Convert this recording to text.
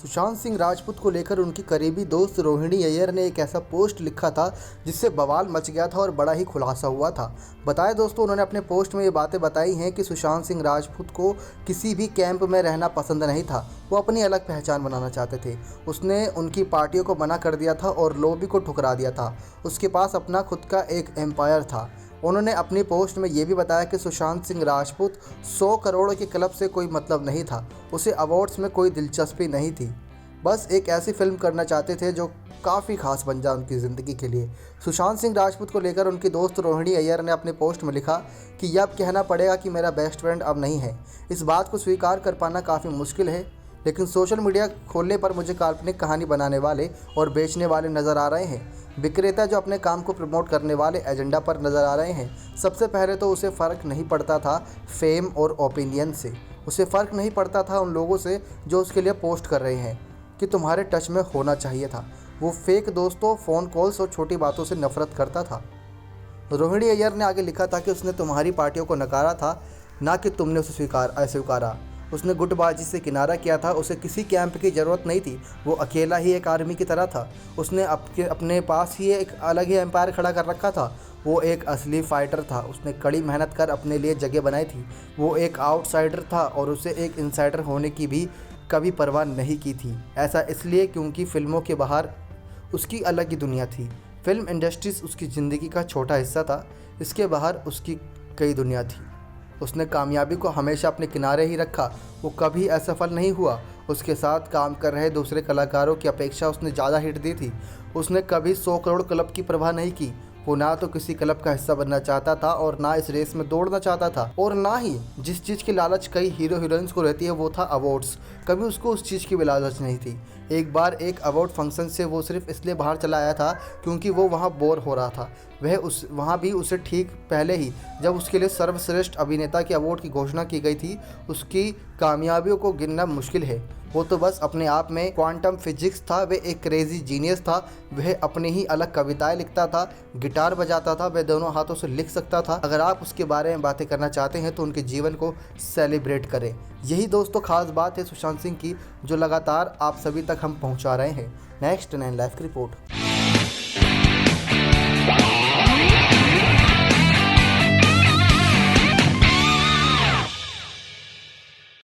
सुशांत सिंह राजपूत को लेकर उनकी करीबी दोस्त रोहिणी अय्यर ने एक ऐसा पोस्ट लिखा था जिससे बवाल मच गया था और बड़ा ही खुलासा हुआ था। बताएं दोस्तों, उन्होंने अपने पोस्ट में ये बातें बताई हैं कि सुशांत सिंह राजपूत को किसी भी कैंप में रहना पसंद नहीं था। वो अपनी अलग पहचान बनाना चाहते थे। उसने उनकी पार्टियों को मना कर दिया था और लॉबी को ठुकरा दिया था। उसके पास अपना खुद का एक एम्पायर था। उन्होंने अपनी पोस्ट में ये भी बताया कि सुशांत सिंह राजपूत 100 करोड़ के क्लब से कोई मतलब नहीं था। उसे अवार्ड्स में कोई दिलचस्पी नहीं थी। बस एक ऐसी फिल्म करना चाहते थे जो काफ़ी खास बन जाए उनकी ज़िंदगी के लिए। सुशांत सिंह राजपूत को लेकर उनकी दोस्त रोहिणी अय्यर ने अपने पोस्ट में लिखा कि यह अब कहना पड़ेगा कि मेरा बेस्ट फ्रेंड अब नहीं है। इस बात को स्वीकार कर पाना काफ़ी मुश्किल है, लेकिन सोशल मीडिया खोलने पर मुझे काल्पनिक कहानी बनाने वाले और बेचने वाले नज़र आ रहे हैं। विक्रेता जो अपने काम को प्रमोट करने वाले एजेंडा पर नज़र आ रहे हैं। सबसे पहले तो उसे फ़र्क नहीं पड़ता था फेम और ओपिनियन से। उसे फ़र्क नहीं पड़ता था उन लोगों से जो उसके लिए पोस्ट कर रहे हैं कि तुम्हारे टच में होना चाहिए था। वो फेक दोस्तों, फ़ोन कॉल्स और छोटी बातों से नफरत करता था। रोहिणी अय्यर ने आगे लिखा था कि उसने तुम्हारी पार्टियों को नकारा था, ना कि तुमने उसे अस्वीकारा। उसने गुटबाजी से किनारा किया था। उसे किसी कैंप की ज़रूरत नहीं थी। वो अकेला ही एक आर्मी की तरह था। उसने अपने पास ही एक अलग ही एम्पायर खड़ा कर रखा था। वो एक असली फाइटर था। उसने कड़ी मेहनत कर अपने लिए जगह बनाई थी। वो एक आउटसाइडर था और उसे एक इनसाइडर होने की भी कभी परवाह नहीं की थी। ऐसा इसलिए क्योंकि फिल्मों के बाहर उसकी अलग ही दुनिया थी। फिल्म इंडस्ट्रीज उसकी ज़िंदगी का छोटा हिस्सा था। इसके बाहर उसकी कई दुनिया थी। उसने कामयाबी को हमेशा अपने किनारे ही रखा। वो कभी असफल नहीं हुआ। उसके साथ काम कर रहे दूसरे कलाकारों की अपेक्षा उसने ज़्यादा हिट दी थी। उसने कभी 100 करोड़ क्लब की परवाह नहीं की। वो ना तो किसी क्लब का हिस्सा बनना चाहता था और ना इस रेस में दौड़ना चाहता था, और ना ही जिस चीज़ की लालच कई हीरो हीरोइंस को रहती है वो था अवार्ड्स। कभी उसको उस चीज़ की भी लालच नहीं थी। एक बार एक अवार्ड फंक्शन से वो सिर्फ इसलिए बाहर चला आया था क्योंकि वो वहाँ बोर हो रहा था। वहाँ भी उसे ठीक पहले ही जब उसके लिए सर्वश्रेष्ठ अभिनेता के अवार्ड की घोषणा की गई थी। उसकी कामयाबियों को गिनना मुश्किल है। वो तो बस अपने आप में क्वांटम फिजिक्स था। वह एक क्रेजी जीनियस था। वह अपनी ही अलग कविताएं लिखता था, गिटार बजाता था, वह दोनों हाथों से लिख सकता था। अगर आप उसके बारे में बातें करना चाहते हैं तो उनके जीवन को सेलिब्रेट करें। यही दोस्तों खास बात है सुशांत सिंह की, जो लगातार आप सभी तक हम पहुंचा रहे हैं। नेक्स्ट 9 लाइफ की रिपोर्ट।